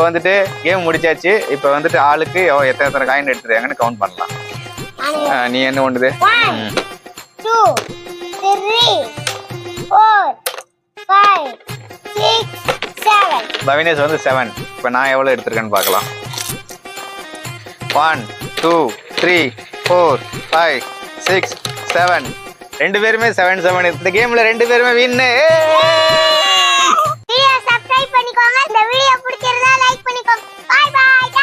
வந்துட்டு கேம் முடிச்சாச்சு. இப்போ வந்துட்டு ஆளுக்கு எத்தனை காயின் எடுத்துருக்காங்கன்னு கவுண்ட் பண்ணலாம். நீ என்ன ஒண்ணுது? 1 2 3 4 5 6 7. பவினேஷ் வந்து 7. இப்போ நான் எவ்வளோ எடுத்திருக்கேன்னு பார்க்கலாம். 1 2 3 4 5 6 7. ரெண்டு பேருமே 7. இந்த கேம்ல ரெண்டு பேருமே வின்னு. வீடியோ சப்ஸ்கிரைப் பண்ணிக்கோங்க. இந்த வீடியோ